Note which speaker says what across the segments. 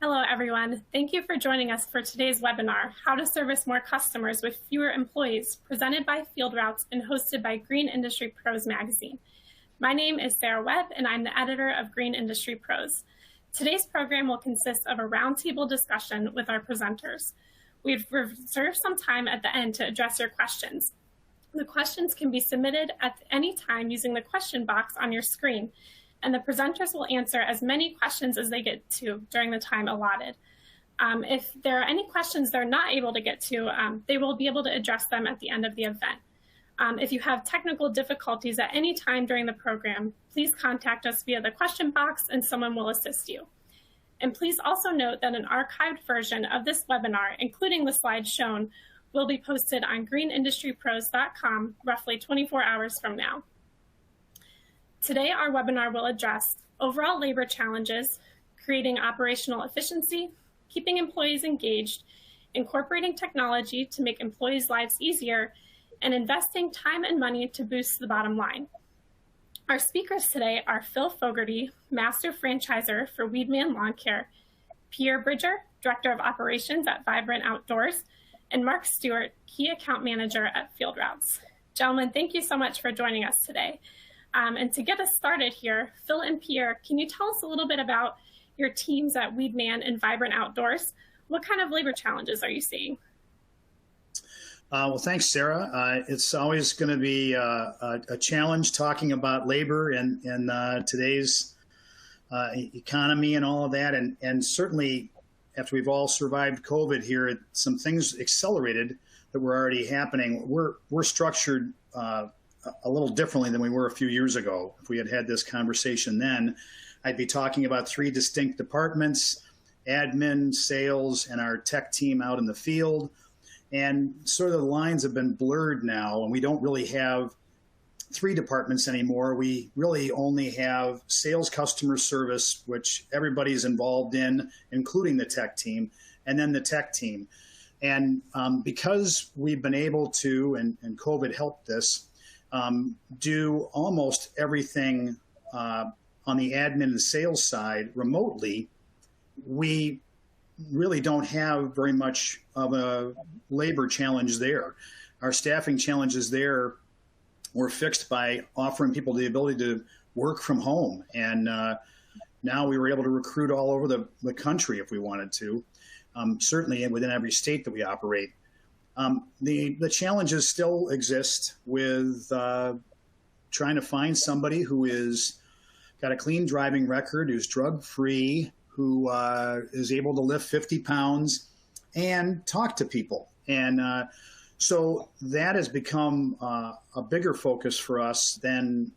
Speaker 1: Hello, everyone. Thank you for joining us for today's webinar, How to Service More Customers with Fewer Employees, presented by Field Routes and hosted by Green Industry Pros magazine. My name is Sarah Webb, and I'm the editor of Green Industry Pros. Today's program will consist of a roundtable discussion with our presenters. We've reserved some time at the end to address your questions. The questions can be submitted at any time using the question box on your screen, and the presenters will answer as many questions as they get to during the time allotted. If there are any questions they're not able to get to, they will be able to address them at the end of the event. If you have technical difficulties at any time during the program, please contact us via the question box and someone will assist you. And please also note that an archived version of this webinar, including the slides shown, will be posted on greenindustrypros.com roughly 24 hours from now. Today, our webinar will address overall labor challenges, creating operational efficiency, keeping employees engaged, incorporating technology to make employees' lives easier, and investing time and money to boost the bottom line. Our speakers today are Phil Fogarty, Master Franchiser for Weedman Lawn Care, Pierre Bridger, Director of Operations at Vibrant Outdoors, and Mark Stewart, Key Account Manager at Field Routes. Gentlemen, thank you so much for joining us today. And to get us started here, Phil and Pierre, can you tell us a little bit about your teams at Weedman and Vibrant Outdoors? What kind of labor challenges are you seeing?
Speaker 2: Well, thanks, Sarah. It's always going to be a challenge talking about labor in today's economy and all of that. And certainly after we've all survived COVID here, some things accelerated that were already happening. We're structured a little differently than we were a few years ago. If we had had this conversation then, I'd be talking about three distinct departments: admin, sales, and our tech team out in the field. And sort of the lines have been blurred now, and we don't really have three departments anymore. We really only have sales, customer service, which everybody's involved in, including the tech team, and then the tech team. And because we've been able to, and COVID helped this, do almost everything on the admin and sales side remotely, we really don't have very much of a labor challenge there. Our staffing challenges there were fixed by offering people the ability to work from home. And now we were able to recruit all over the country if we wanted to, certainly within every state that we operate. The challenges still exist with trying to find somebody who is got a clean driving record, who's drug-free, who is able to lift 50 pounds and talk to people. And so that has become a bigger focus for us than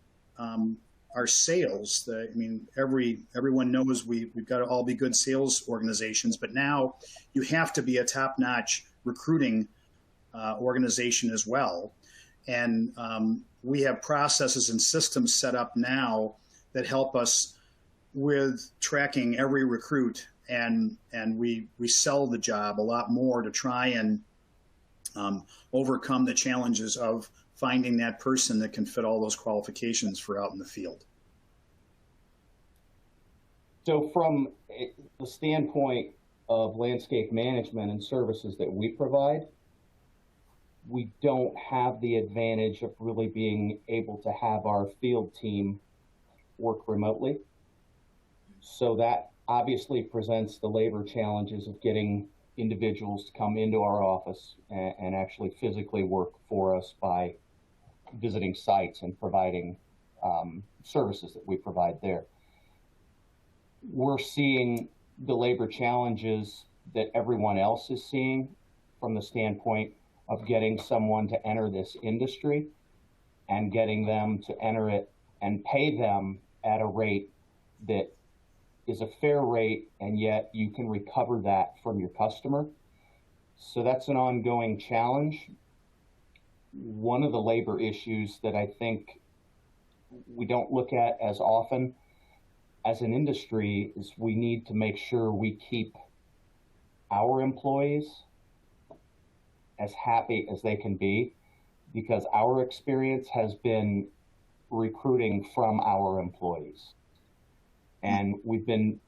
Speaker 2: our sales. I mean, everyone knows we've got to all be good sales organizations, but now you have to be a top-notch recruiting organization as well. And we have processes and systems set up now that help us with tracking every recruit, and we sell the job a lot more to try and overcome the challenges of finding that person that can fit all those qualifications for out in the field.
Speaker 3: So from the standpoint of landscape management and services that we provide, we don't have the advantage of really being able to have our field team work remotely. So that obviously presents the labor challenges of getting individuals to come into our office and actually physically work for us by visiting sites and providing services that we provide there. We're seeing the labor challenges that everyone else is seeing from the standpoint of getting someone to enter this industry and getting them to enter it and pay them at a rate that is a fair rate, and yet you can recover that from your customer. So that's an ongoing challenge. One of the labor issues that I think we don't look at as often as an industry is we need to make sure we keep our employees as happy as they can be, because our experience has been recruiting from our employees. And we've been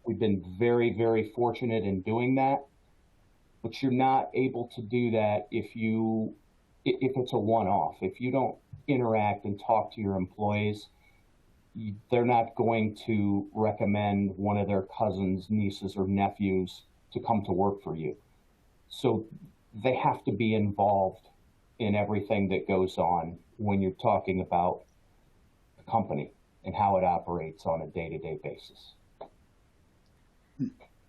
Speaker 3: very, very fortunate in doing that. But you're not able to do that if it's a one-off. If you don't interact and talk to your employees, they're not going to recommend one of their cousins, nieces, or nephews to come to work for you. So they have to be involved in everything that goes on when you're talking about the company and how it operates on a day-to-day basis.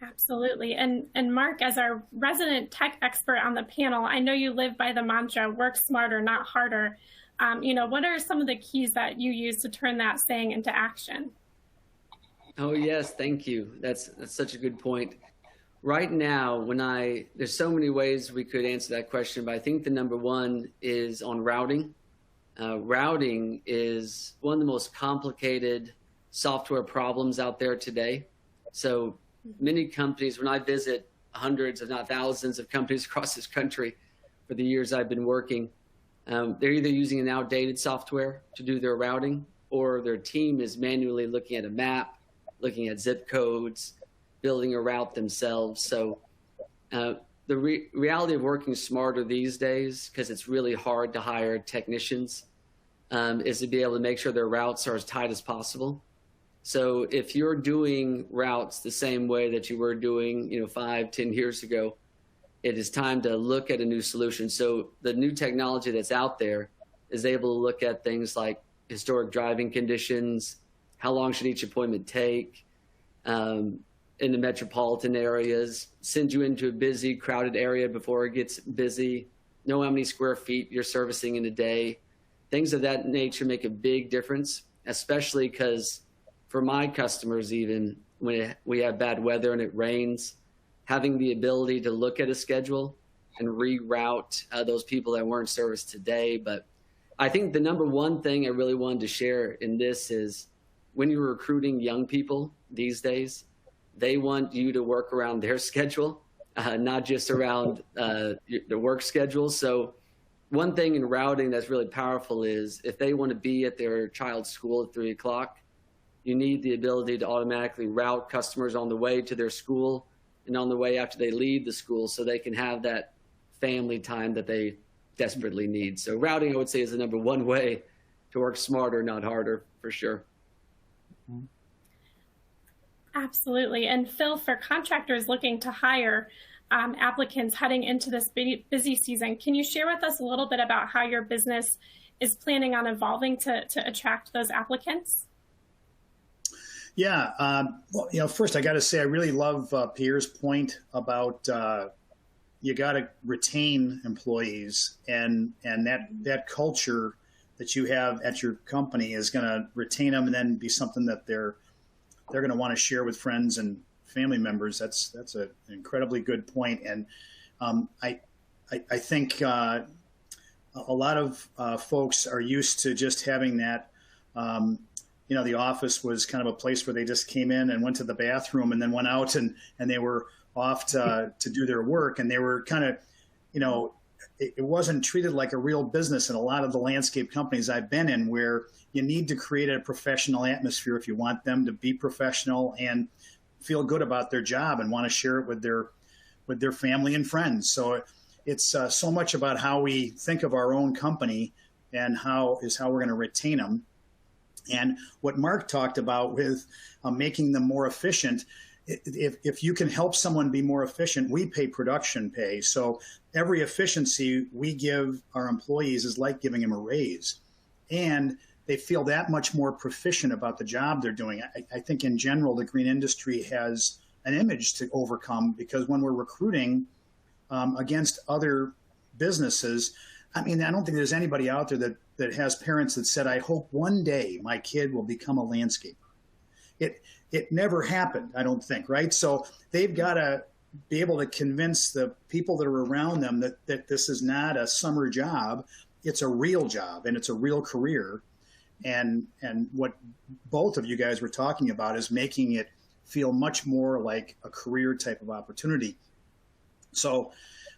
Speaker 1: Absolutely. And Mark, as our resident tech expert on the panel, I know you live by the mantra, work smarter, not harder. What are some of the keys that you use to turn that saying into action?
Speaker 4: Oh, yes. Thank you. That's such a good point. Right now, there's so many ways we could answer that question, but I think the number one is on routing. Routing is one of the most complicated software problems out there today. So many companies, when I visit hundreds, if not thousands of companies across this country for the years I've been working, they're either using an outdated software to do their routing, or their team is manually looking at a map, looking at zip codes, building a route themselves. So the reality of working smarter these days, because it's really hard to hire technicians, is to be able to make sure their routes are as tight as possible. So if you're doing routes the same way that you were doing, 5-10 years ago, it is time to look at a new solution. So the new technology that's out there is able to look at things like historic driving conditions, how long should each appointment take, in the metropolitan areas, send you into a busy, crowded area before it gets busy, know how many square feet you're servicing in a day. Things of that nature make a big difference, especially because for my customers, even when we have bad weather and it rains, having the ability to look at a schedule and reroute those people that weren't serviced today. But I think the number one thing I really wanted to share in this is when you're recruiting young people these days, they want you to work around their schedule, not just around the work schedule. So one thing in routing that's really powerful is if they want to be at their child's school at 3 o'clock, you need the ability to automatically route customers on the way to their school and on the way after they leave the school so they can have that family time that they desperately need. So routing, I would say, is the number one way to work smarter, not harder, for sure.
Speaker 1: Absolutely. And Phil, for contractors looking to hire applicants heading into this busy season, can you share with us a little bit about how your business is planning on evolving to attract those applicants?
Speaker 2: Yeah. Well, first I got to say I really love Pierre's point about you got to retain employees, and that culture that you have at your company is going to retain them and then be something that they're going to want to share with friends and family members. That's an incredibly good point. And I think a lot of folks are used to just having that. The office was kind of a place where they just came in and went to the bathroom and then went out and they were off to do their work. And they were kind of, it wasn't treated like a real business in a lot of the landscape companies I've been in, where you need to create a professional atmosphere if you want them to be professional and feel good about their job and want to share it with their family and friends. So it's so much about how we think of our own company and how we're going to retain them. And what Mark talked about with making them more efficient, if you can help someone be more efficient, we pay production pay. So every efficiency we give our employees is like giving them a raise. And they feel that much more proficient about the job they're doing. I think in general, the green industry has an image to overcome, because when we're recruiting against other businesses, I don't think there's anybody out there that has parents that said, I hope one day my kid will become a landscaper. It never happened, I don't think, right? So they've got to be able to convince the people that are around them that this is not a summer job. It's a real job and it's a real career. And what both of you guys were talking about is making it feel much more like a career type of opportunity. So,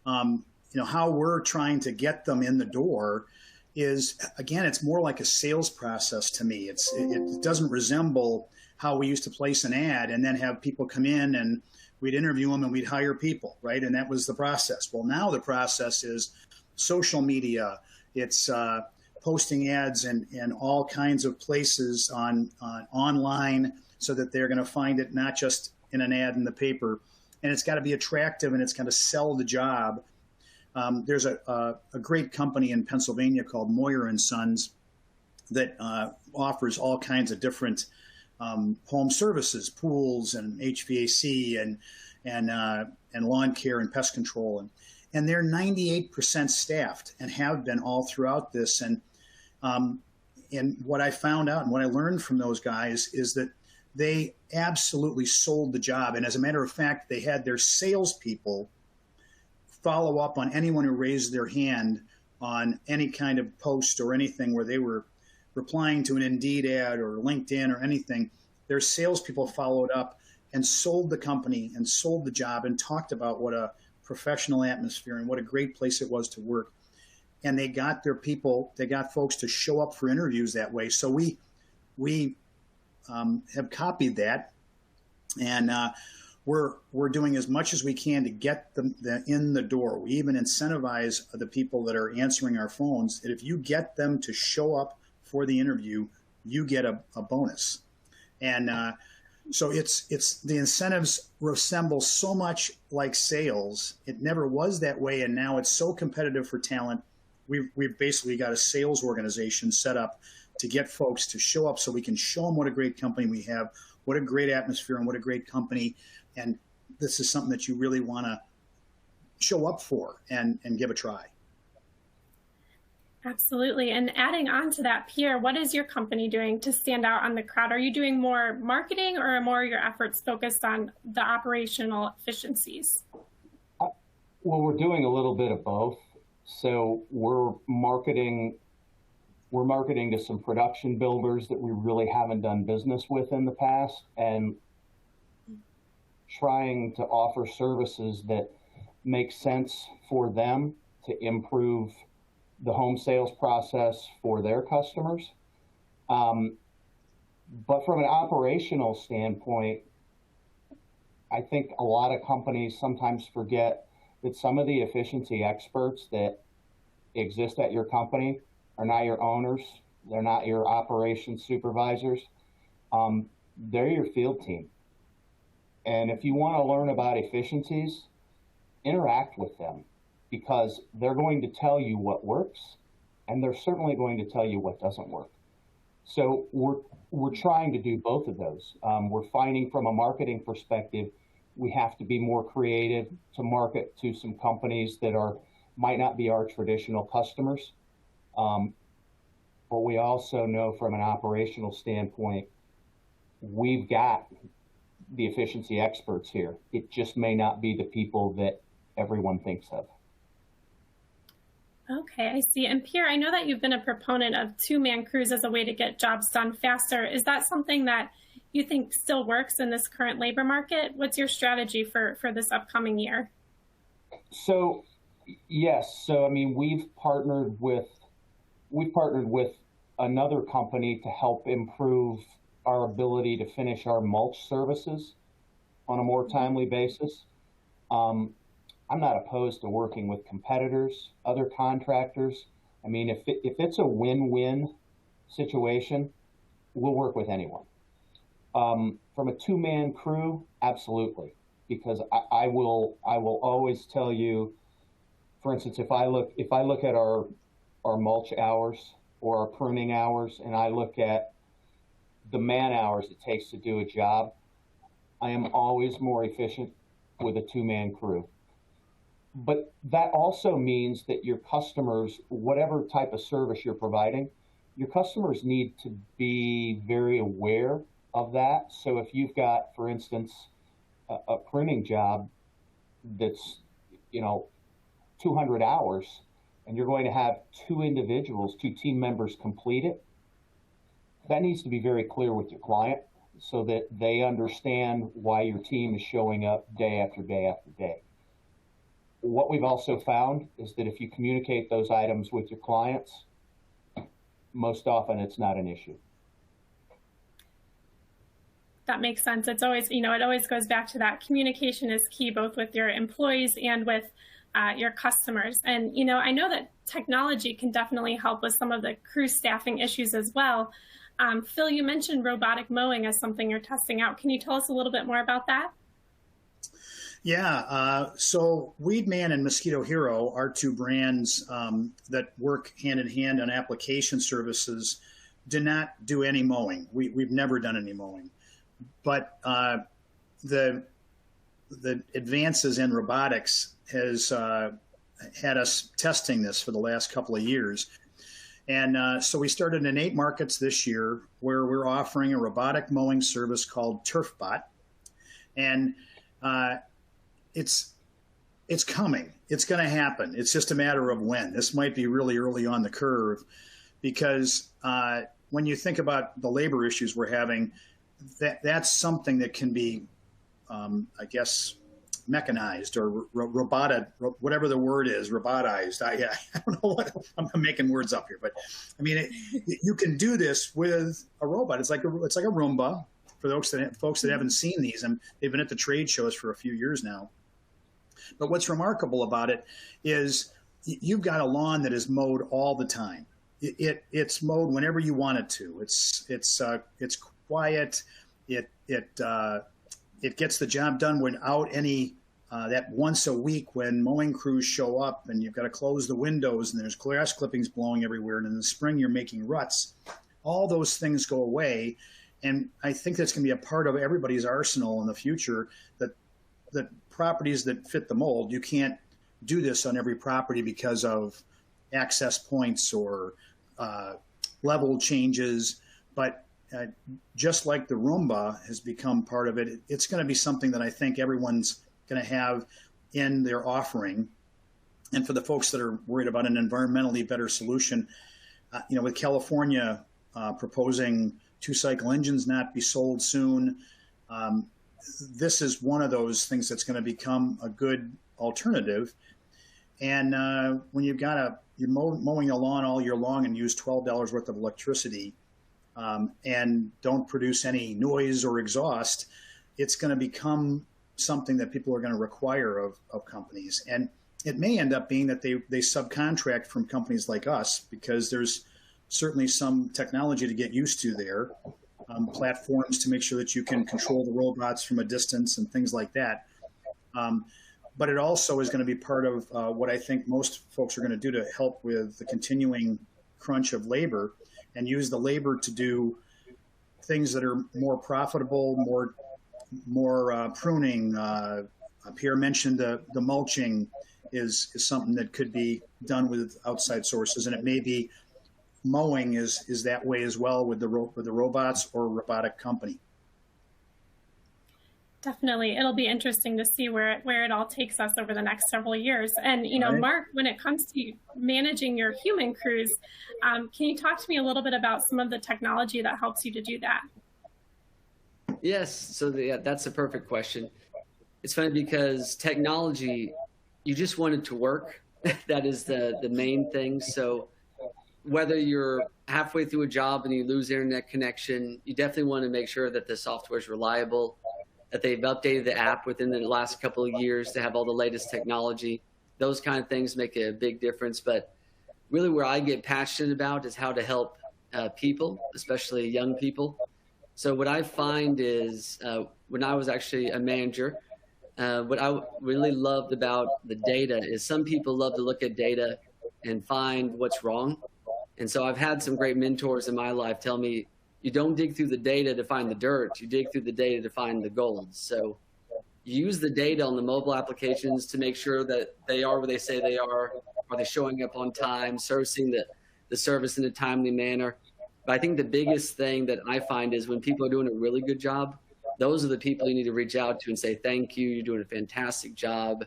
Speaker 2: how we're trying to get them in the door is, again, it's more like a sales process to me. It doesn't resemble how we used to place an ad and then have people come in and we'd interview them and we'd hire people, right? And that was the process. Well, now the process is social media. It's posting ads in all kinds of places on online so that they're going to find it not just in an ad in the paper. And it's got to be attractive and it's got to sell the job. There's a great company in Pennsylvania called Moyer and Sons that offers all kinds of different home services, pools and HVAC and lawn care and pest control. And they're 98% staffed and have been all throughout this. And what I found out and what I learned from those guys is that they absolutely sold the job. And as a matter of fact, they had their salespeople follow up on anyone who raised their hand on any kind of post or anything where they were replying to an Indeed ad or LinkedIn or anything. Their salespeople followed up and sold the company and sold the job and talked about what a professional atmosphere and what a great place it was to work. And they got their people, they got folks to show up for interviews that way. So we have copied that, and we're doing as much as we can to get them in the door. We even incentivize the people that are answering our phones that if you get them to show up for the interview, you get a bonus. And so it's the incentives resemble so much like sales. It never was that way, and now it's so competitive for talent. We've basically got a sales organization set up to get folks to show up so we can show them what a great company we have, what a great atmosphere and what a great company. And this is something that you really want to show up for and give a try.
Speaker 1: Absolutely. And adding on to that, Pierre, what is your company doing to stand out on the crowd? Are you doing more marketing or are more your efforts focused on the operational efficiencies?
Speaker 3: Well, we're doing a little bit of both. So we're marketing to some production builders that we really haven't done business with in the past, and trying to offer services that make sense for them to improve the home sales process for their customers. But from an operational standpoint, I think a lot of companies sometimes forget that some of the efficiency experts that exist at your company are not your owners. They're not your operations supervisors. They're your field team. And if you want to learn about efficiencies, interact with them, because they're going to tell you what works, and they're certainly going to tell you what doesn't work. So we're trying to do both of those. We're finding from a marketing perspective, we have to be more creative to market to some companies that might not be our traditional customers. But we also know from an operational standpoint, we've got the efficiency experts here. It just may not be the people that everyone thinks of.
Speaker 1: Okay, I see. And Pierre, I know that you've been a proponent of two-man crews as a way to get jobs done faster. Is that something that you think still works in this current labor market? What's your strategy for this upcoming year?
Speaker 3: So, yes. So, I mean, we've partnered with another company to help improve our ability to finish our mulch services on a more timely basis. I'm not opposed to working with competitors, other contractors. I mean, if it's a win-win situation, we'll work with anyone. From a two-man crew, absolutely, because I will always tell you, for instance, if I look at our mulch hours or our pruning hours, and I look at the man hours it takes to do a job, I am always more efficient with a two-man crew. But that also means that your customers, whatever type of service you're providing, your customers need to be very aware of that. So if you've got, for instance, a pruning job that's, 200 hours, and you're going to have two team members complete it, that needs to be very clear with your client so that they understand why your team is showing up day after day after day. What we've also found is that if you communicate those items with your clients, most often it's not an issue.
Speaker 1: That makes sense. It's always, it always goes back to that communication is key, both with your employees and with your customers. And, I know that technology can definitely help with some of the crew staffing issues as well. Phil, you mentioned robotic mowing as something you're testing out. Can you tell us a little bit more about that?
Speaker 2: Yeah, so Weedman and Mosquito Hero are two brands that work hand in hand on application services, do not do any mowing. We've never done any mowing. But the advances in robotics has had us testing this for the last couple of years. And so we started in 8 markets this year where we're offering a robotic mowing service called TurfBot. And it's coming. It's going to happen. It's just a matter of when. This might be really early on the curve because when you think about the labor issues we're having, that's something that can be, I guess, mechanized or roboted, whatever the word is, robotized. I don't know what I'm making words up here, but I mean, you can do this with a robot. It's like a Roomba for folks that haven't seen these, and they've been at the trade shows for a few years now. But what's remarkable about it is you've got a lawn that is mowed all the time. It's mowed whenever you want it to. It's quiet. It gets the job done without any that once a week when mowing crews show up and you've got to close the windows and there's grass clippings blowing everywhere, and in the spring you're making ruts. All those things go away, and I think that's going to be a part of everybody's arsenal in the future. That properties that fit the mold, you can't do this on every property because of access points or level changes, but just like the Roomba has become part of it, it's going to be something that I think everyone's going to have in their offering. And for the folks that are worried about an environmentally better solution, with California proposing 2-cycle engines not be sold soon, this is one of those things that's going to become a good alternative. And when you're mowing a lawn all year long and use $12 worth of electricity, and don't produce any noise or exhaust, it's going to become something that people are going to require of companies. And it may end up being that they subcontract from companies like us, because there's certainly some technology to get used to there, platforms to make sure that you can control the robots from a distance and things like that. But it also is going to be part of what I think most folks are going to do to help with the continuing crunch of labor, and use the labor to do things that are more profitable, more pruning. Pierre mentioned the mulching is something that could be done with outside sources, and it may be mowing is that way as well with the robots or robotic company.
Speaker 1: Definitely. It'll be interesting to see where it all takes us over the next several years. And,
Speaker 2: Right.
Speaker 1: Mark, when it comes to managing your human crews, can you talk to me a little bit about some of the technology that helps you to do that?
Speaker 4: Yes, so that's a perfect question. It's funny because technology, you just want it to work. That is the main thing. So whether you're halfway through a job and you lose internet connection, you definitely want to make sure that the software is reliable, that they've updated the app within the last couple of years to have all the latest technology. Those kind of things make a big difference. But really where I get passionate about is how to help people, especially young people. So what I find is when I was actually a manager, what I really loved about the data is some people love to look at data and find what's wrong. And so I've had some great mentors in my life tell me, you don't dig through the data to find the dirt, you dig through the data to find the gold. So use the data on the mobile applications to make sure that they are where they say they are they showing up on time, servicing the service in a timely manner. But I think the biggest thing that I find is when people are doing a really good job, those are the people you need to reach out to and say, thank you, you're doing a fantastic job.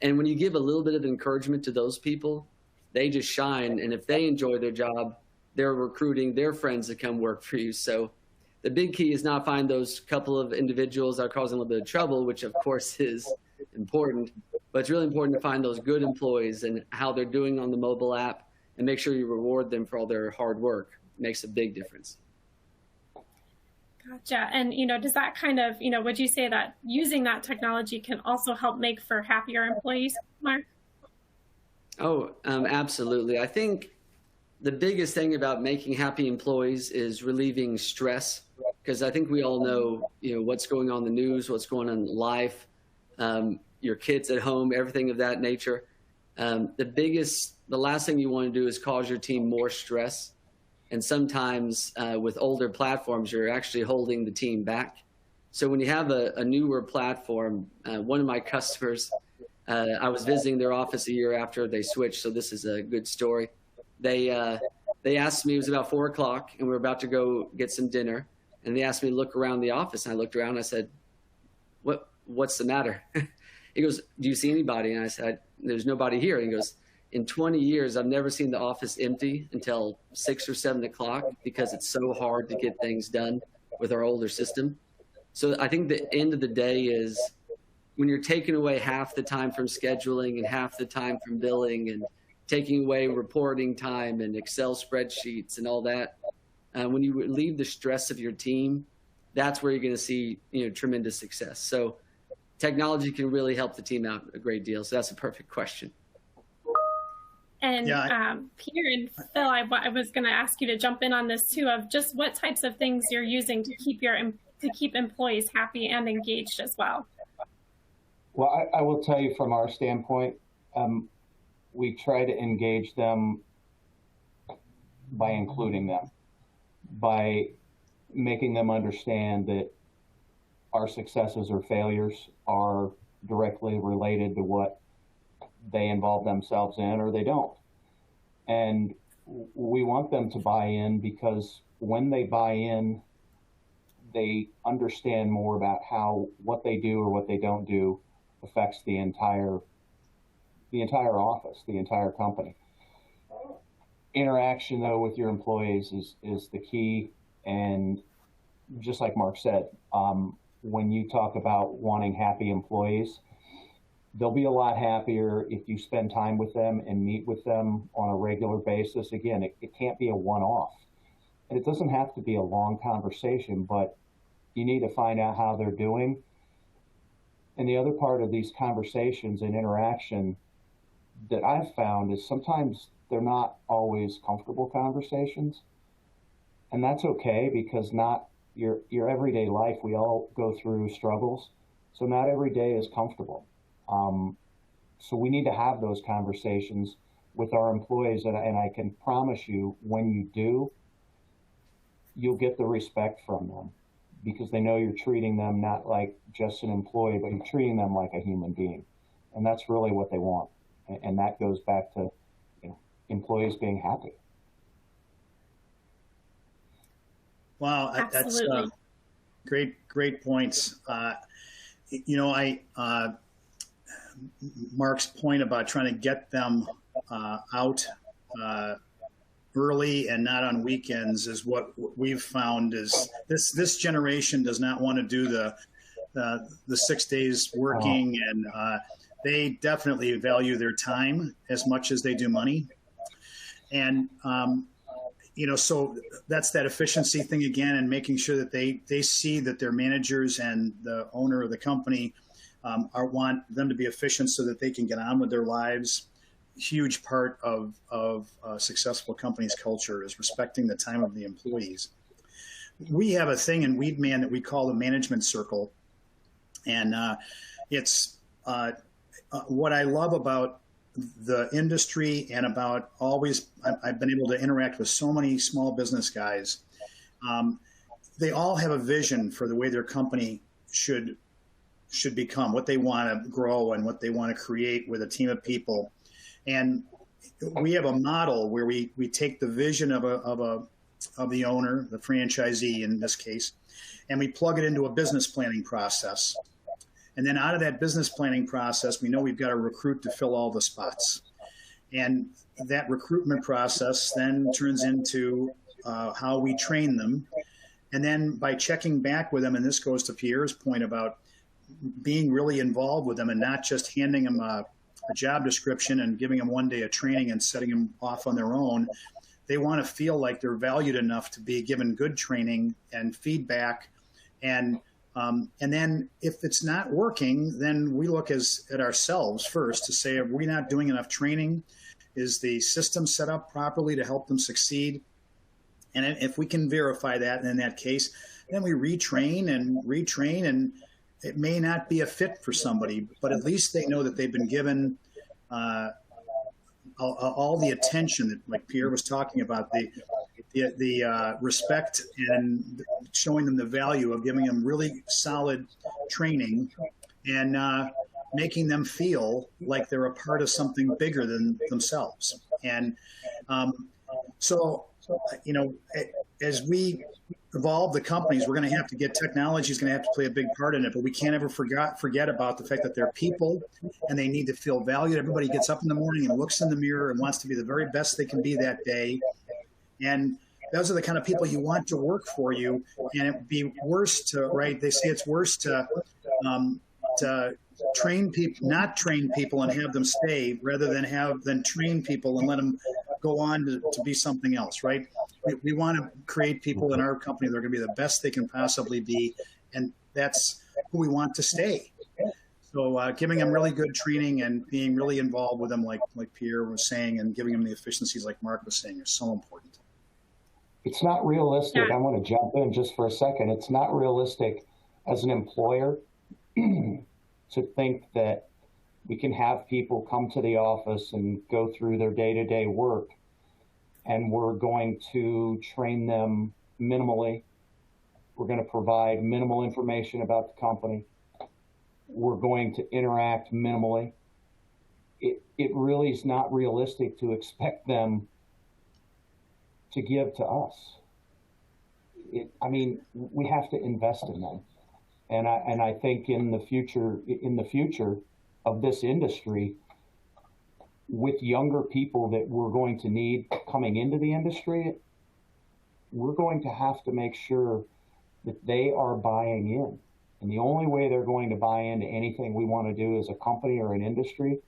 Speaker 4: And when you give a little bit of encouragement to those people, they just shine. And if they enjoy their job, they're recruiting their friends to come work for you. So the big key is not find those couple of individuals that are causing a little bit of trouble, which of course is important, but it's really important to find those good employees and how they're doing on the mobile app and make sure you reward them for all their hard work. It makes a big difference.
Speaker 1: Gotcha. And, you know, does that kind of, you know, would you say that using that technology can also help make for happier employees, Mark?
Speaker 4: Oh, absolutely. I think the biggest thing about making happy employees is relieving stress, because I think we all know, you know, what's going on in the news, what's going on in life, your kids at home, everything of that nature. The last thing you want to do is cause your team more stress. And sometimes with older platforms, you're actually holding the team back. So when you have a newer platform, one of my customers, I was visiting their office a year after they switched, so this is a good story. They asked me, it was about 4 o'clock, and we were about to go get some dinner. And they asked me to look around the office, and I looked around and I said, what's the matter? He goes, do you see anybody? And I said, there's nobody here. And he goes, in 20 years, I've never seen the office empty until 6 or 7 o'clock because it's so hard to get things done with our older system. So I think the end of the day is when you're taking away half the time from scheduling and half the time from billing and taking away reporting time and Excel spreadsheets and all that, when you relieve the stress of your team, that's where you're going to see, you know, tremendous success. So technology can really help the team out a great deal. So that's a perfect question.
Speaker 1: And Peter and Phil, I was going to ask you to jump in on this too, of just what types of things you're using to keep employees happy and engaged as well.
Speaker 3: Well, I will tell you from our standpoint, we try to engage them by including them, by making them understand that our successes or failures are directly related to what they involve themselves in or they don't. And we want them to buy in, because when they buy in, they understand more about how what they do or what they don't do affects the entire office, the entire company. Interaction, though, with your employees is the key. And just like Mark said, when you talk about wanting happy employees, they'll be a lot happier if you spend time with them and meet with them on a regular basis. Again, it can't be a one-off. And it doesn't have to be a long conversation, but you need to find out how they're doing. And the other part of these conversations and interaction that I've found is sometimes they're not always comfortable conversations. And that's okay, because not your everyday life, we all go through struggles. So not every day is comfortable. So we need to have those conversations with our employees. And I can promise you, when you do, you'll get the respect from them, because they know you're treating them not like just an employee, but you're treating them like a human being. And that's really what they want. And that goes back to, you know, employees being happy.
Speaker 2: Wow, that's great points. You know, Mark's point about trying to get them out early and not on weekends is what we've found is this generation does not want to do the 6 days working, and they definitely value their time as much as they do money. And you know, so that's that efficiency thing again, and making sure that they see that their managers and the owner of the company want them to be efficient so that they can get on with their lives. Huge part of a successful company's culture is respecting the time of the employees. We have a thing in Weedman that we call the management circle. And it's what I love about the industry and about I've been able to interact with so many small business guys. They all have a vision for the way their company should become, what they want to grow and what they want to create with a team of people. And we have a model where we take the vision of the owner, the franchisee in this case, and we plug it into a business planning process. And then out of that business planning process, we know we've got to recruit to fill all the spots. And that recruitment process then turns into how we train them. And then by checking back with them, and this goes to Pierre's point about being really involved with them and not just handing them a job description and giving them 1 day of training and setting them off on their own. They want to feel like they're valued enough to be given good training and feedback And then if it's not working, then we look at ourselves first to say, are we not doing enough training? Is the system set up properly to help them succeed? And if we can verify that in that case, then we retrain, and it may not be a fit for somebody, but at least they know that they've been given all the attention that, like Pierre was talking about, the respect and showing them the value of giving them really solid training and making them feel like they're a part of something bigger than themselves. And so, as we evolve the companies, we're going to have to get technology is going to have to play a big part in it, but we can't ever forget about the fact that they're people and they need to feel valued. Everybody gets up in the morning and looks in the mirror and wants to be the very best they can be that day. And those are the kind of people you want to work for you. And it'd be worse to, right? They say it's worse to train people, not train people and have them stay rather than train people and let them go on to be something else, right? We want to create people in our company that are going to be the best they can possibly be. And that's who we want to stay. So giving them really good training and being really involved with them, like Pierre was saying, and giving them the efficiencies like Mark was saying, is so important.
Speaker 3: It's not realistic. I want to jump in just for a second. It's not realistic as an employer to think that we can have people come to the office and go through their day-to-day work, and we're going to train them minimally. We're going to provide minimal information about the company. We're going to interact minimally. It really is not realistic to expect them to give to us. We have to invest in them. And I think in the future of this industry, with younger people that we're going to need coming into the industry, we're going to have to make sure that they are buying in. And the only way they're going to buy into anything we want to do as a company or an industry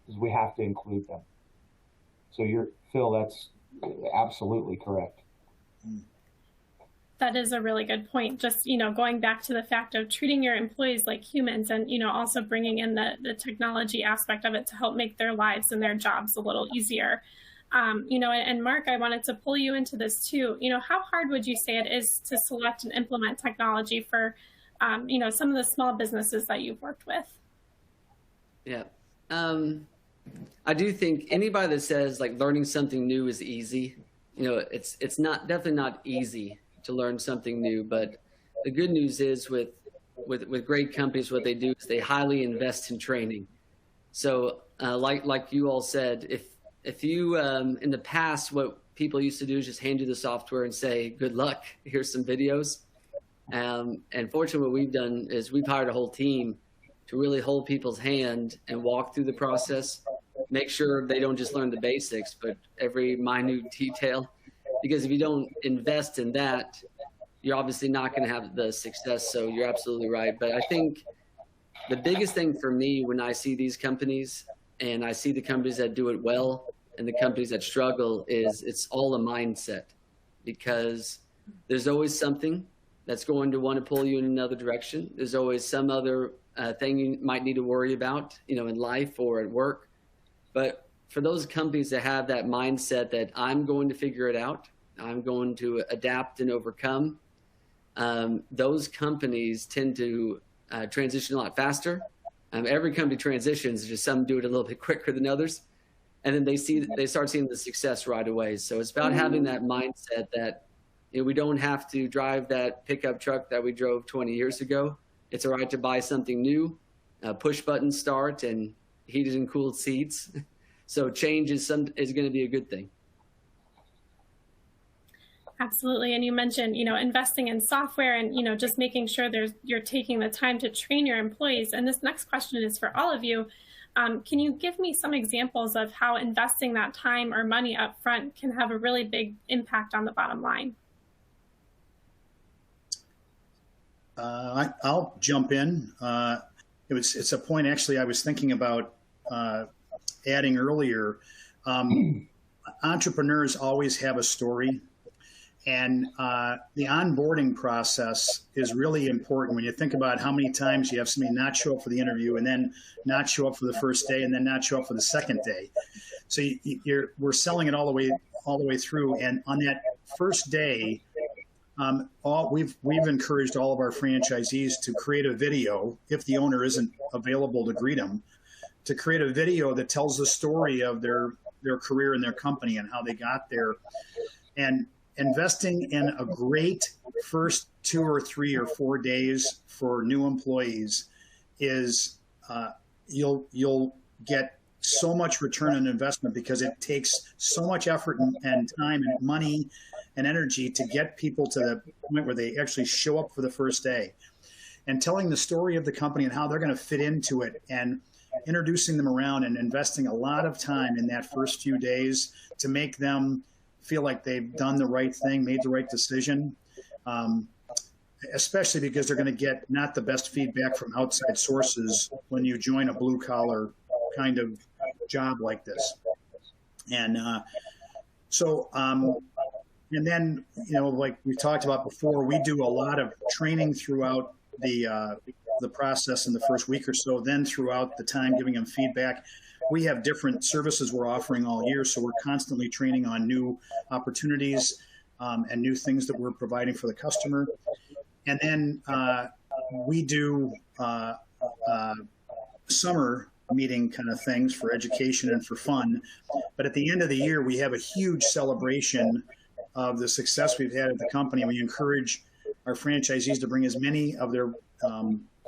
Speaker 3: is we have to include them. So Phil, that's absolutely correct.
Speaker 1: That is a really good point. Just, going back to the fact of treating your employees like humans and, also bringing in the technology aspect of it to help make their lives and their jobs a little easier. And Mark, I wanted to pull you into this too. How hard would you say it is to select and implement technology for, some of the small businesses that you've worked with?
Speaker 4: Yeah. I do think anybody that says like learning something new is easy, it's definitely not easy to learn something new. But the good news is with great companies, what they do is they highly invest in training. So like you all said, if you in the past, what people used to do is just hand you the software and say, good luck, here's some videos. And fortunately, what we've done is we've hired a whole team to really hold people's hand and walk through the process, make sure they don't just learn the basics, but every minute detail. Because if you don't invest in that, you're obviously not going to have the success. So you're absolutely right. But I think the biggest thing for me when I see these companies and I see the companies that do it well and the companies that struggle is it's all a mindset, because there's always something that's going to want to pull you in another direction. There's always some other thing you might need to worry about, in life or at work. But for those companies that have that mindset that I'm going to figure it out, I'm going to adapt and overcome, those companies tend to transition a lot faster. Every company transitions, just some do it a little bit quicker than others. And then they start seeing the success right away. So it's about having that mindset that we don't have to drive that pickup truck that we drove 20 years ago. It's all right to buy something new, push button start, and heated and cooled seats. So change is going to be a good thing.
Speaker 1: Absolutely. And you mentioned, investing in software and, just making sure you're taking the time to train your employees. And this next question is for all of you. Can you give me some examples of how investing that time or money up front can have a really big impact on the bottom line?
Speaker 2: I'll jump in. It's a point actually I was thinking about adding earlier. Entrepreneurs always have a story, And the onboarding process is really important when you think about how many times you have somebody not show up for the interview and then not show up for the first day and then not show up for the second day. So we're selling it all the way through. And on that first day, we've encouraged all of our franchisees to create a video if the owner isn't available to greet them, to create a video that tells the story of their career in their company and how they got there. And investing in a great first 2 or 3 or 4 days for new employees is you'll get so much return on investment, because it takes so much effort and time and money and energy to get people to the point where they actually show up for the first day. And telling the story of the company and how they're going to fit into it, and introducing them around, and investing a lot of time in that first few days to make them feel like they've done the right thing, made the right decision, especially because they're going to get not the best feedback from outside sources when you join a blue collar kind of job like this. And and then, like we talked about before, we do a lot of training throughout the process in the first week or so, then throughout the time giving them feedback. We have different services we're offering all year, so we're constantly training on new opportunities and new things that we're providing for the customer. And then we do summer meeting kind of things for education and for fun. But at the end of the year, we have a huge celebration of the success we've had at the company. We encourage our franchisees to bring as many of their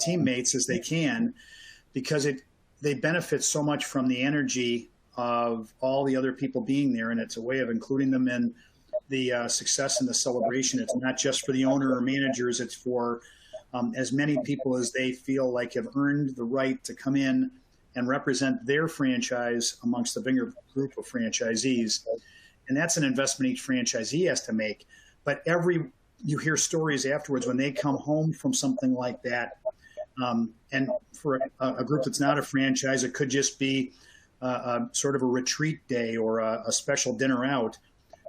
Speaker 2: teammates as they can, because they benefit so much from the energy of all the other people being there, and it's a way of including them in the success and the celebration. It's not just for the owner or managers, it's for as many people as they feel like have earned the right to come in and represent their franchise amongst the bigger group of franchisees. And that's an investment each franchisee has to make. But you hear stories afterwards when they come home from something like that. And for a group that's not a franchise, it could just be sort of a retreat day or a special dinner out.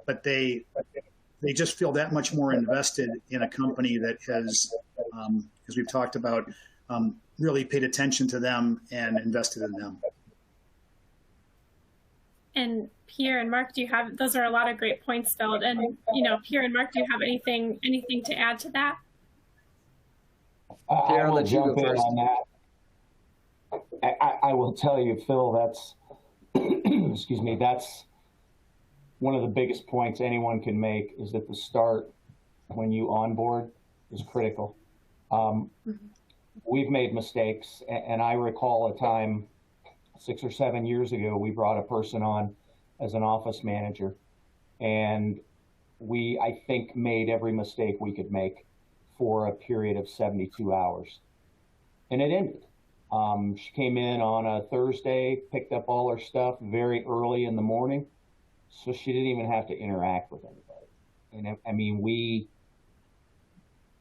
Speaker 2: But they just feel that much more invested in a company that has, as we've talked about, really paid attention to them and invested in them.
Speaker 1: And Pierre and Mark, those are a lot of great points, Phil. And, Pierre and Mark, do you have anything to add to that?
Speaker 3: Pierre, I'll let you go first. On that. I will tell you, Phil, that's, excuse me, that's one of the biggest points anyone can make, is that the start when you onboard is critical. We've made mistakes, and I recall a time 6 or 7 years ago, we brought a person on as an office manager, and we, I think, made every mistake we could make for a period of 72 hours. And it ended. She came in on a Thursday, picked up all her stuff very early in the morning, so she didn't even have to interact with anybody. And I mean, we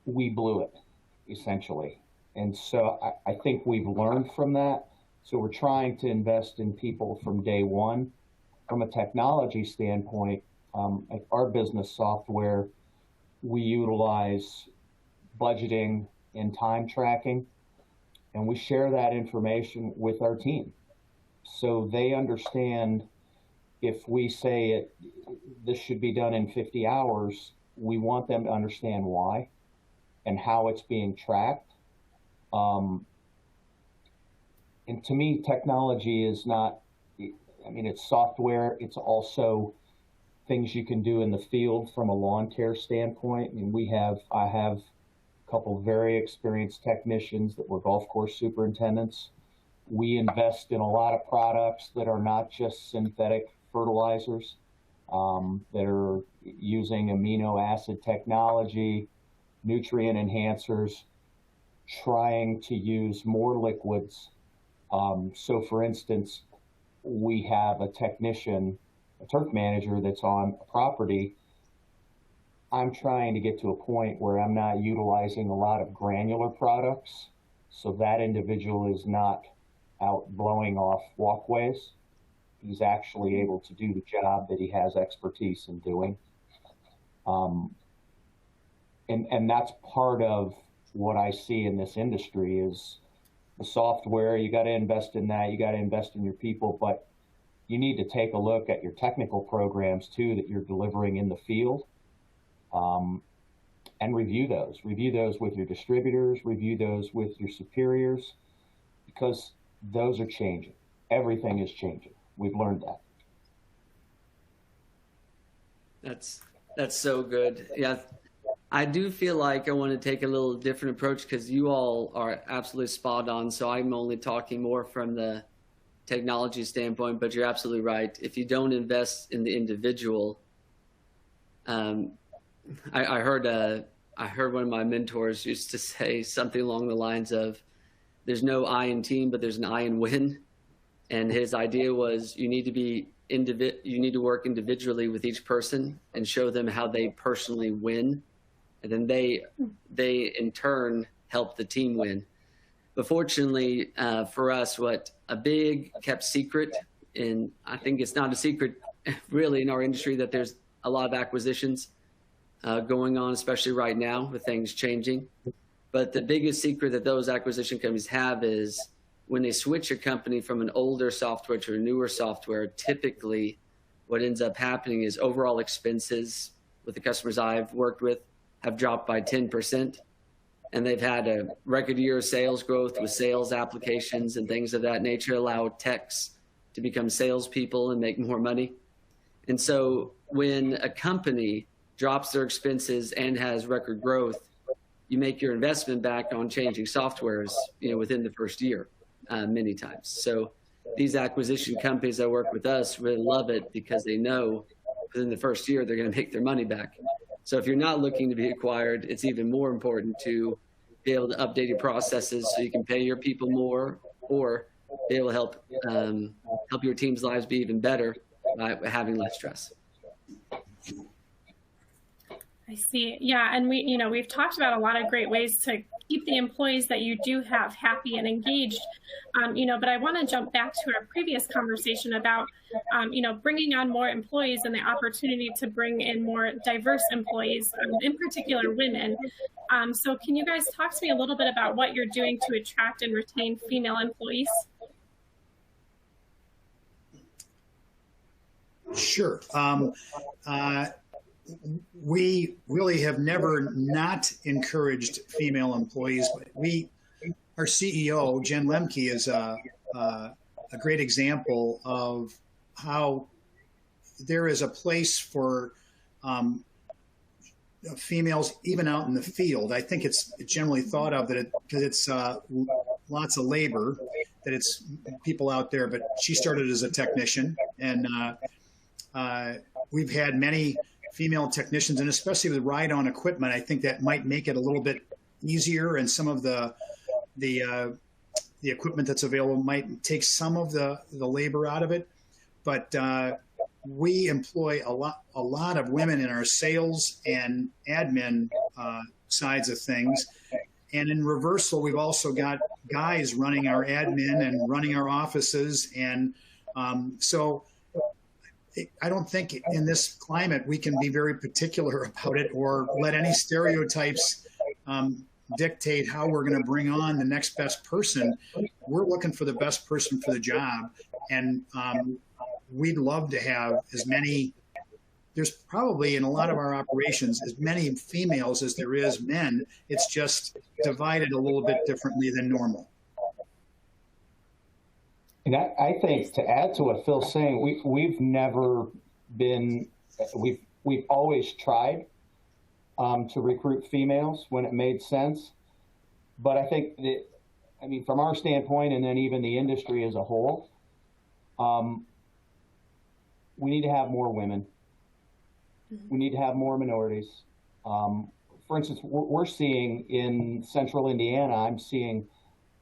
Speaker 3: blew it, essentially. And so I think we've learned from that. So we're trying to invest in people from day one. From a technology standpoint, our business software, we utilize budgeting and time tracking, and we share that information with our team. So they understand if we say this should be done in 50 hours, we want them to understand why and how it's being tracked. And to me, technology is not, it's software. It's also things you can do in the field from a lawn care standpoint. I have a couple very experienced technicians that were golf course superintendents. We invest in a lot of products that are not just synthetic fertilizers, that are using amino acid technology, nutrient enhancers, trying to use more liquids. So for instance, we have a technician, a turf manager that's on a property. I'm trying to get to a point where I'm not utilizing a lot of granular products, so that individual is not out blowing off walkways. He's actually able to do the job that he has expertise in doing. And that's part of what I see in this industry is the software. You got to invest in that. You got to invest in your people, but you need to take a look at your technical programs too that you're delivering in the field, and review those. Review those with your distributors. Review those with your superiors, because those are changing. Everything is changing. We've learned that.
Speaker 4: That's so good. Yeah. I do feel like I want to take a little different approach because you all are absolutely spot on. So I'm only talking more from the technology standpoint, but you're absolutely right. If you don't invest in the individual, I heard one of my mentors used to say something along the lines of, "There's no I in team, but there's an I in win." And his idea was you need to work individually with each person and show them how they personally win. And then they in turn help the team win. But fortunately for us, what a big kept secret, and I think it's not a secret really in our industry, that there's a lot of acquisitions going on, especially right now with things changing. But the biggest secret that those acquisition companies have is when they switch a company from an older software to a newer software, typically what ends up happening is overall expenses with the customers I've worked with have dropped by 10%. And they've had a record year of sales growth with sales applications and things of that nature, allow techs to become salespeople and make more money. And so when a company drops their expenses and has record growth, you make your investment back on changing softwares, within the first year, many times. So these acquisition companies that work with us really love it because they know within the first year they're going to make their money back. So if you're not looking to be acquired, it's even more important to be able to update your processes so you can pay your people more, or be able to help your team's lives be even better by having less stress.
Speaker 1: I see. Yeah, and we've talked about a lot of great ways to keep the employees that you do have happy and engaged. But I want to jump back to our previous conversation about, bringing on more employees and the opportunity to bring in more diverse employees, in particular women. So can you guys talk to me a little bit about what you're doing to attract and retain female employees?
Speaker 2: Sure. We really have never not encouraged female employees. Our CEO, Jen Lemke, is a great example of how there is a place for females even out in the field. I think it's generally thought of that because it's lots of labor, that it's people out there, but she started as a technician, and we've had many female technicians, and especially with ride-on equipment, I think that might make it a little bit easier, and some of the equipment that's available might take some of the labor out of it. But we employ a lot of women in our sales and admin sides of things. And in reversal, we've also got guys running our admin and running our offices. And so I don't think in this climate we can be very particular about it or let any stereotypes dictate how we're going to bring on the next best person. We're looking for the best person for the job. And we'd love to have as many, there's probably in a lot of our operations as many females as there is men. It's just divided a little bit differently than normal.
Speaker 3: And I think to add to what Phil's saying, we've never been, we've always tried to recruit females when it made sense. But I think that, from our standpoint, and then even the industry as a whole, we need to have more women. Mm-hmm. We need to have more minorities. For instance, we're seeing in central Indiana, I'm seeing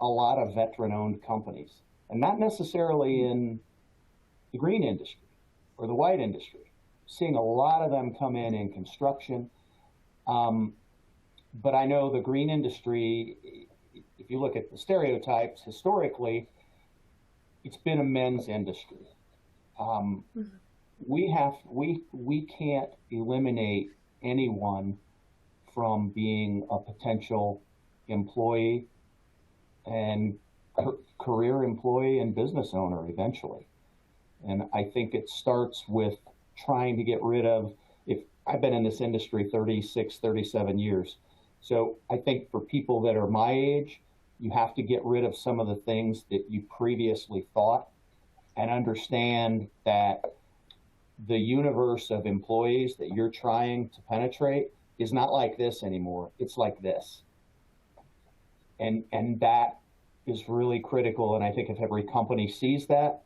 Speaker 3: a lot of veteran-owned companies. And not necessarily in the green industry or the white industry. Seeing a lot of them come in construction. But I know the green industry, if you look at the stereotypes historically, it's been a men's industry. We can't eliminate anyone from being a potential employee and career employee and business owner eventually. And I think it starts with trying to get rid of, if I've been in this industry 36, 37 years. So I think for people that are my age, you have to get rid of some of the things that you previously thought and understand that the universe of employees that you're trying to penetrate is not like this anymore. It's like this. And that is really critical. And I think if every company sees that,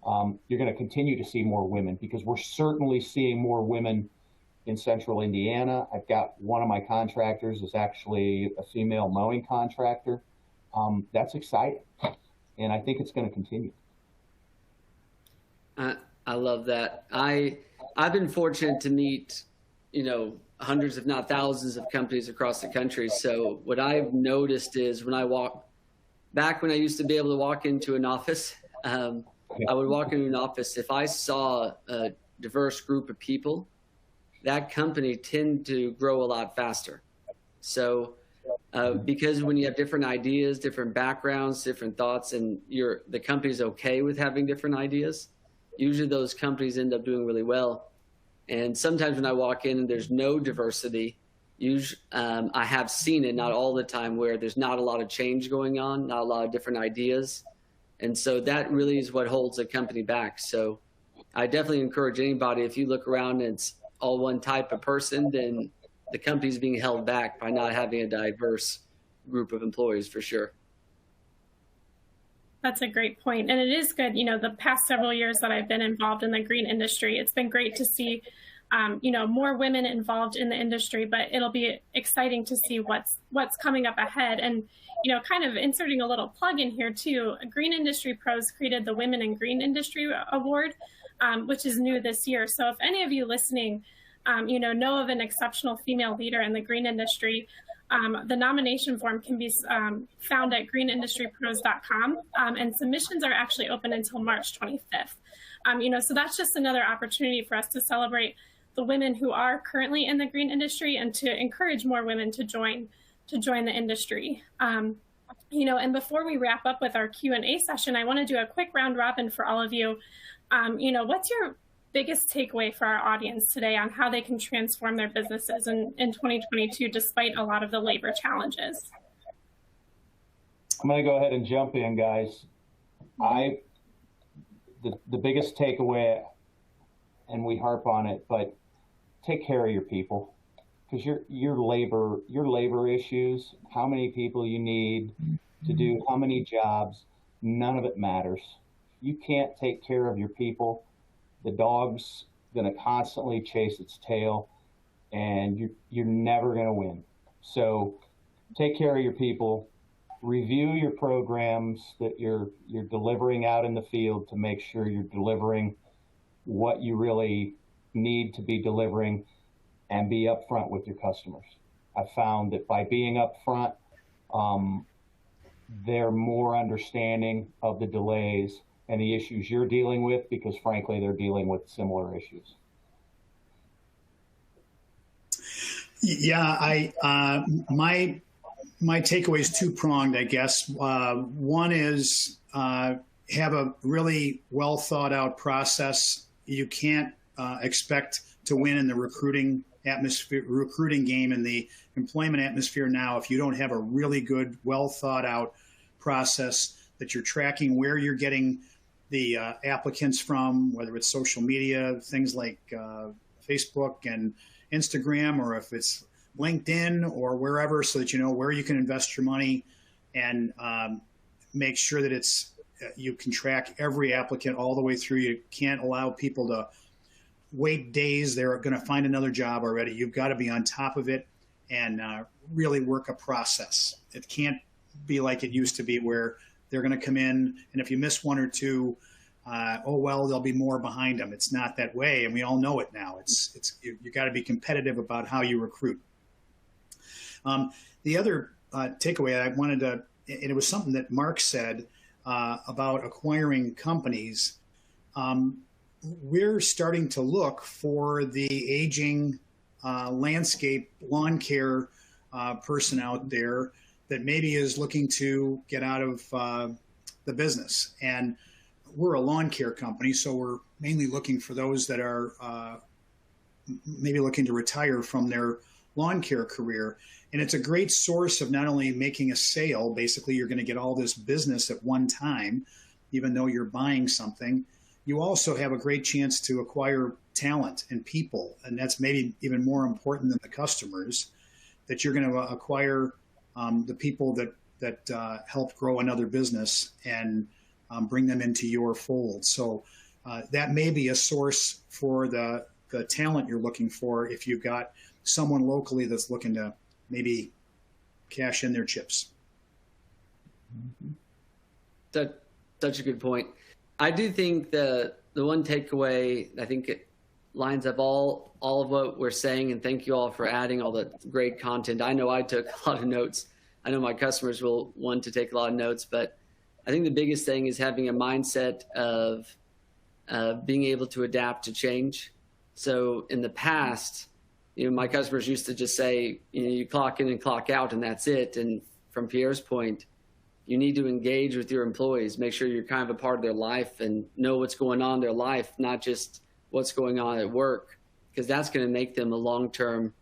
Speaker 3: you're going to continue to see more women, because we're certainly seeing more women in central Indiana. I've got one of my contractors is actually a female mowing contractor. That's exciting. And I think it's going to continue.
Speaker 4: I love that. I've been fortunate to meet, hundreds, if not thousands of companies across the country. So what I've noticed is when I used to be able to walk into an office, I would walk into an office. If I saw a diverse group of people, that company tend to grow a lot faster. So because when you have different ideas, different backgrounds, different thoughts, and the company's okay with having different ideas, usually those companies end up doing really well. And sometimes when I walk in and there's no diversity, I have seen it, not all the time, where there's not a lot of change going on, not a lot of different ideas. And so that really is what holds a company back. So I definitely encourage anybody, if you look around and it's all one type of person, then the company's being held back by not having a diverse group of employees, for sure.
Speaker 1: That's a great point. And it is good, the past several years that I've been involved in the green industry, it's been great to see, more women involved in the industry, but it'll be exciting to see what's coming up ahead. And, kind of inserting a little plug in here too, Green Industry Pros created the Women in Green Industry Award, which is new this year. So if any of you listening, know of an exceptional female leader in the green industry, the nomination form can be found at greenindustrypros.com, and submissions are actually open until March 25th. So that's just another opportunity for us to celebrate the women who are currently in the green industry and to encourage more women to join the industry. And before we wrap up with our Q&A session, I want to do a quick round robin for all of you. What's your biggest takeaway for our audience today on how they can transform their businesses in 2022 despite a lot of the labor challenges?
Speaker 3: I'm going to go ahead and jump in, guys. The biggest takeaway, and we harp on it, but take care of your people, because your labor issues, how many people you need to do how many jobs, none of it matters. You can't take care of your people, the dog's going to constantly chase its tail, and you're never going to win. So take care of your people, review your programs that you're delivering out in the field to make sure you're delivering what you really need to be delivering, and be upfront with your customers. I found that by being upfront, they're more understanding of the delays and the issues you're dealing with, because frankly, they're dealing with similar issues.
Speaker 2: Yeah, my takeaway is two-pronged, I guess. One is have a really well thought out process. You can't expect to win in the recruiting game and the employment atmosphere now if you don't have a really good, well thought out process that you're tracking where you're getting the applicants from, whether it's social media, things like Facebook and Instagram, or if it's LinkedIn or wherever, so that you know where you can invest your money, and make sure that you can track every applicant all the way through. You can't allow people to wait days. They're going to find another job already. You've got to be on top of it and really work a process. It can't be like it used to be, where they're going to come in, and if you miss one or two, oh well, there'll be more behind them. It's not that way, and we all know it now. You got to be competitive about how you recruit. The other takeaway I wanted to, and it was something that Mark said about acquiring companies. We're starting to look for the aging landscape lawn care person out there that maybe is looking to get out of the business. And we're a lawn care company, so we're mainly looking for those that are maybe looking to retire from their lawn care career. And it's a great source of not only making a sale, basically you're going to get all this business at one time, even though you're buying something. You also have a great chance to acquire talent and people, and that's maybe even more important than the customers, that you're going to acquire the people that help grow another business and bring them into your fold. So that may be a source for the talent you're looking for if you've got someone locally that's looking to maybe cash in their chips.
Speaker 4: Such a good point. I do think the one takeaway, I think it lines up all of what we're saying, and thank you all for adding all the great content. I know I took a lot of notes. I know my customers will want to take a lot of notes, but I think the biggest thing is having a mindset of being able to adapt to change. So in the past, my customers used to just say, you clock in and clock out and that's it. And from Pierre's point, you need to engage with your employees, make sure you're kind of a part of their life and know what's going on in their life, not just what's going on at work, because that's going to make them a long-term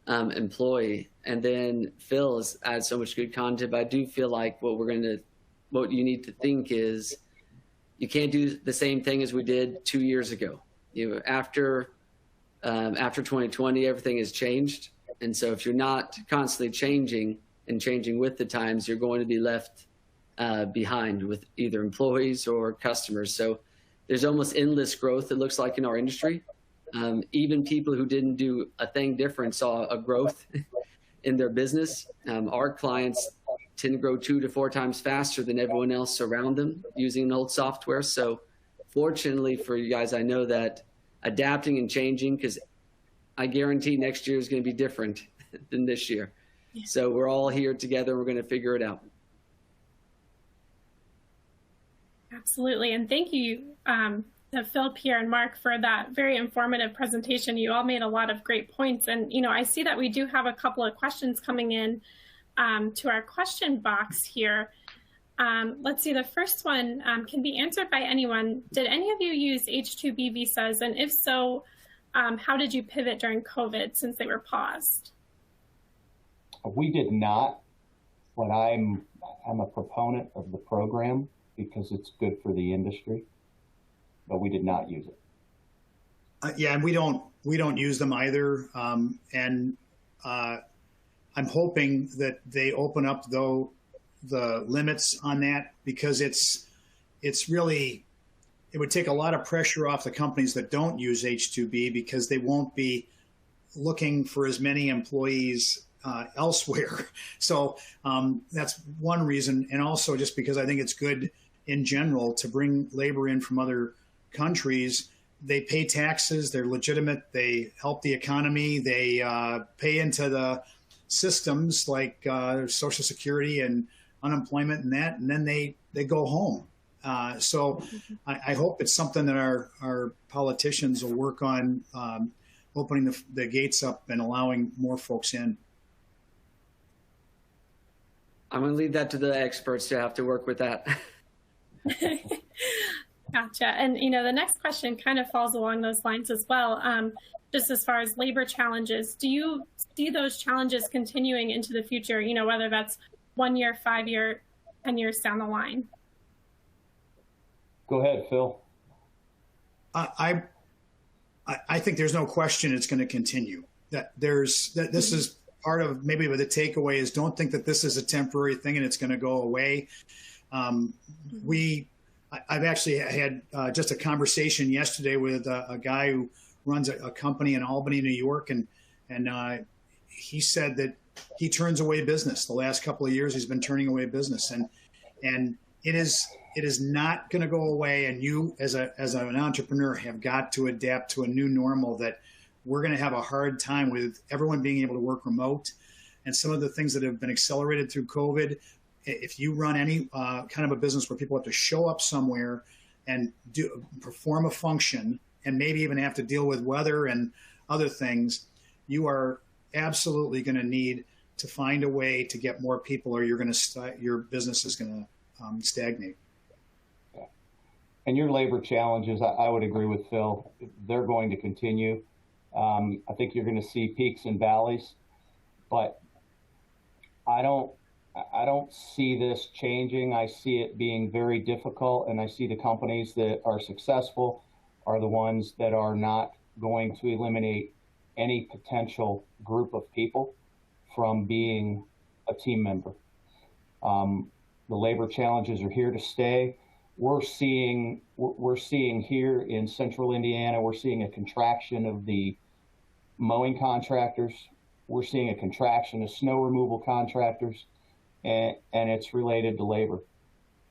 Speaker 4: employee. And then Phil has added so much good content, but I do feel like what you need to think is you can't do the same thing as we did 2 years ago. After 2020, everything has changed. And so if you're not constantly changing and changing with the times, you're going to be left behind with either employees or customers. So there's almost endless growth, it looks like, in our industry. Even people who didn't do a thing different saw a growth in their business. Our clients tend to grow 2 to 4 times faster than everyone else around them using an old software. So fortunately for you guys, I know that adapting and changing, because I guarantee next year is going to be different than this year. Yeah. So we're all here together. We're going to figure it out.
Speaker 1: Absolutely. And thank you to Phil, Pierre, and Mark for that very informative presentation. You all made a lot of great points. And, I see that we do have a couple of questions coming in to our question box here. Let's see, the first one can be answered by anyone. Did any of you use H-2B visas? And if so, how did you pivot during COVID since they were paused?
Speaker 3: We did not, but I'm a proponent of the program because it's good for the industry, but we did not use it.
Speaker 2: Yeah, and we don't use them either. And I'm hoping that they open up the limits on that, because it's really, it would take a lot of pressure off the companies that don't use H-2B, because they won't be looking for as many employees elsewhere. So that's one reason. And also just because I think it's good in general to bring labor in from other countries. They pay taxes, they're legitimate, they help the economy, they pay into the systems like Social Security and unemployment and that, and then they go home. So I hope it's something that our politicians will work on, opening the gates up and allowing more folks in.
Speaker 4: I'm going to leave that to the experts to have to work with that.
Speaker 1: Gotcha. And, the next question kind of falls along those lines as well. Just as far as labor challenges, do you see those challenges continuing into the future, whether that's 1 year, 5 year, 10 years down the line?
Speaker 3: Go ahead, Phil.
Speaker 2: I think there's no question it's going to continue. This is part of maybe the takeaway is don't think that this is a temporary thing and it's going to go away. I've actually had just a conversation yesterday with a guy who runs a company in Albany, New York, and he said that he turns away business. The last couple of years, he's been turning away business, and it is not going to go away. And you, as an entrepreneur, have got to adapt to a new normal that we're going to have a hard time with everyone being able to work remote, and some of the things that have been accelerated through COVID. If you run any kind of a business where people have to show up somewhere and perform a function, and maybe even have to deal with weather and other things, you are absolutely going to need to find a way to get more people, or you're going to your business is going to stagnate.
Speaker 3: Yeah. And your labor challenges, I would agree with Phil. They're going to continue. I think you're going to see peaks and valleys, but I don't see this changing. I see it being very difficult, and I see the companies that are successful are the ones that are not going to eliminate any potential group of people from being a team member. The labor challenges are here to stay. We're seeing here in central Indiana, we're seeing a contraction of the mowing contractors. We're seeing a contraction of snow removal contractors, and it's related to labor.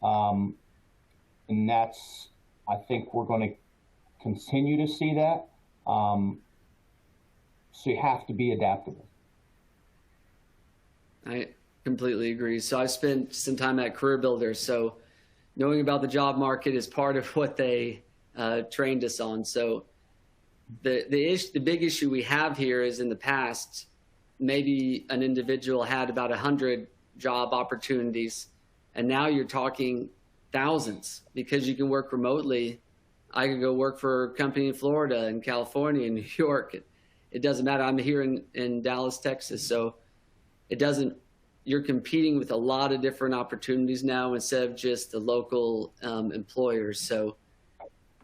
Speaker 3: And that's, I think we're going to continue to see that. So you have to be adaptable.
Speaker 4: I completely agree. So I spent some time at Career Builder, so knowing about the job market is part of what they trained us on. So the big issue we have here is in the past, maybe an individual had about 100 job opportunities, and now you're talking thousands because you can work remotely. I could go work for a company in Florida and California and New York. It doesn't matter. I'm here in Dallas, Texas. So you're competing with a lot of different opportunities now instead of just the local employers. So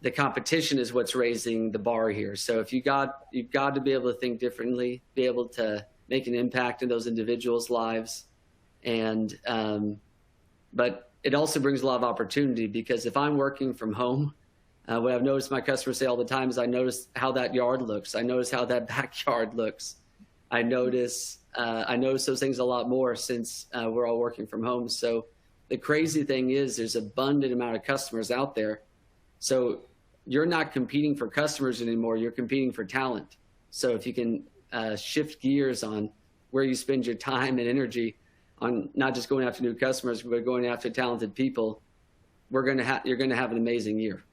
Speaker 4: the competition is what's raising the bar here. So if you've got to be able to think differently, be able to make an impact in those individuals' lives. And, but it also brings a lot of opportunity, because if I'm working from home, what I've noticed my customers say all the time is I notice how that yard looks. I notice how that backyard looks. I notice those things a lot more since we're all working from home. So the crazy thing is there's an abundant amount of customers out there. So you're not competing for customers anymore. You're competing for talent. So if you can shift gears on where you spend your time and energy on not just going after new customers, but going after talented people, you're going to have an amazing year.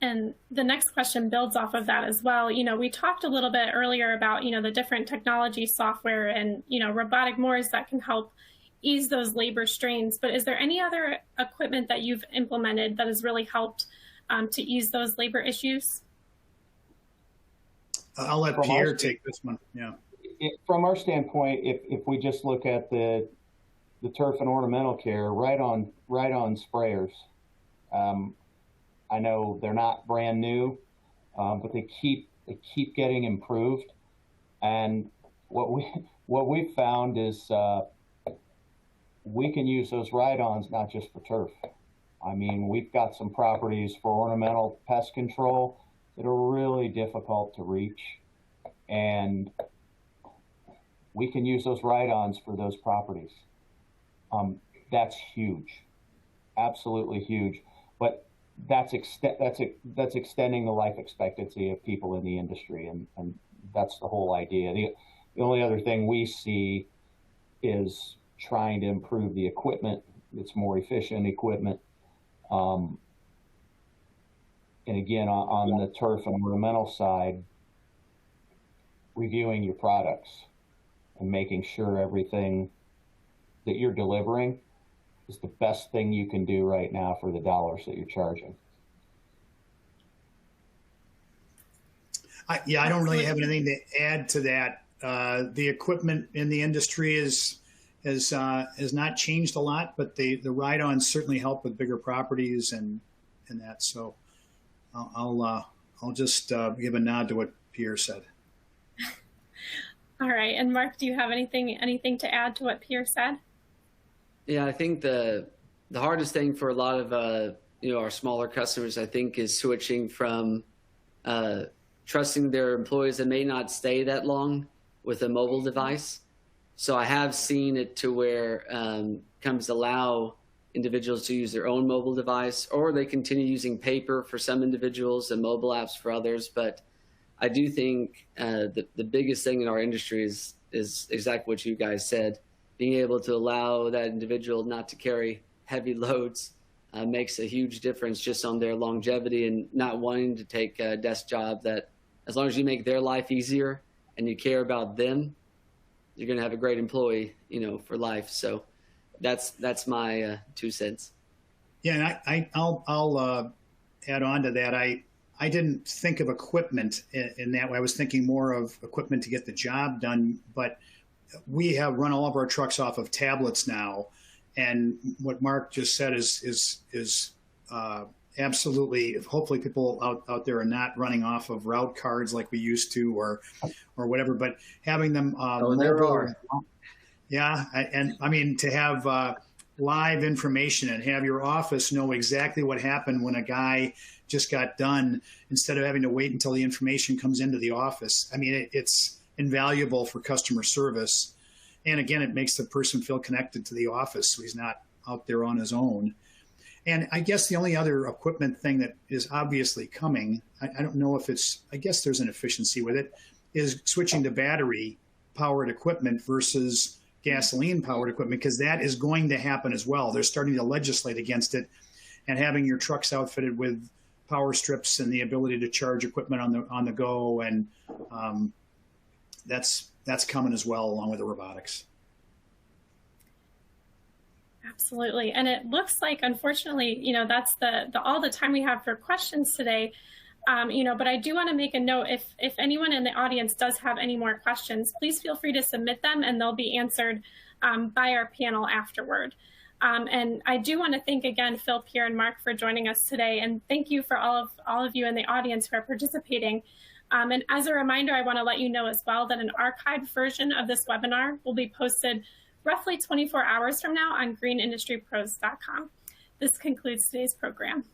Speaker 1: And the next question builds off of that as well. You know, we talked a little bit earlier about, you know, the different technology software and, you know, robotic mowers that can help ease those labor strains. But is there any other equipment that you've implemented that has really helped to ease those labor issues?
Speaker 2: I'll let Pierre take this one. Yeah.
Speaker 3: From our standpoint, if we just look at the turf and ornamental care, right on sprayers. I know they're not brand new, but they keep getting improved. And what we've found is we can use those ride-ons not just for turf. I mean, we've got some properties for ornamental pest control that are really difficult to reach, and we can use those ride-ons for those properties. That's huge, absolutely huge. But that's extending the life expectancy of people in the industry, and that's the whole idea. The only other thing we see is trying to improve the equipment. It's more efficient equipment. And again, on the turf and ornamental side, reviewing your products and making sure everything that you're delivering is the best thing you can do right now for the dollars that you're charging.
Speaker 2: I don't really have anything to add to that. The equipment in the industry has not changed a lot, but the ride-ons certainly help with bigger properties and that. So I'll just give a nod to what Pierre said.
Speaker 1: All right, and Mark, do you have anything to add to what Pierre said?
Speaker 4: Yeah, I think the hardest thing for a lot of our smaller customers, I think, is switching from trusting their employees that may not stay that long with a mobile device. So I have seen it to where companies allow individuals to use their own mobile device, or they continue using paper for some individuals and mobile apps for others. But I do think the biggest thing in our industry is exactly what you guys said. Being able to allow that individual not to carry heavy loads makes a huge difference just on their longevity and not wanting to take a desk job that as long as you make their life easier and you care about them, you're going to have a great employee, for life. So that's my 2 cents.
Speaker 2: Yeah, and I'll add on to that. I didn't think of equipment in that way. I was thinking more of equipment to get the job done. But we have run all of our trucks off of tablets now, and what Mark just said is absolutely. Hopefully, people out there are not running off of route cards like we used to, or whatever. But having them
Speaker 4: there are.
Speaker 2: Yeah, and I mean to have live information and have your office know exactly what happened when a guy just got done, instead of having to wait until the information comes into the office. I mean, it's invaluable for customer service. And again, it makes the person feel connected to the office, so he's not out there on his own. And I guess the only other equipment thing that is obviously coming, I don't know if I guess there's an efficiency with it, is switching to battery-powered equipment versus gasoline-powered equipment, because that is going to happen as well. They're starting to legislate against it, and having your trucks outfitted with power strips and the ability to charge equipment on the go, and that's coming as well, along with the robotics.
Speaker 1: Absolutely. And it looks like, unfortunately, that's all the time we have for questions today. But I do want to make a note, if anyone in the audience does have any more questions, please feel free to submit them, and they'll be answered by our panel afterward. And I do want to thank again Phil, Pierre, and Mark for joining us today, and thank you for all of you in the audience who are participating. And as a reminder, I want to let you know as well that an archived version of this webinar will be posted roughly 24 hours from now on greenindustrypros.com. This concludes today's program.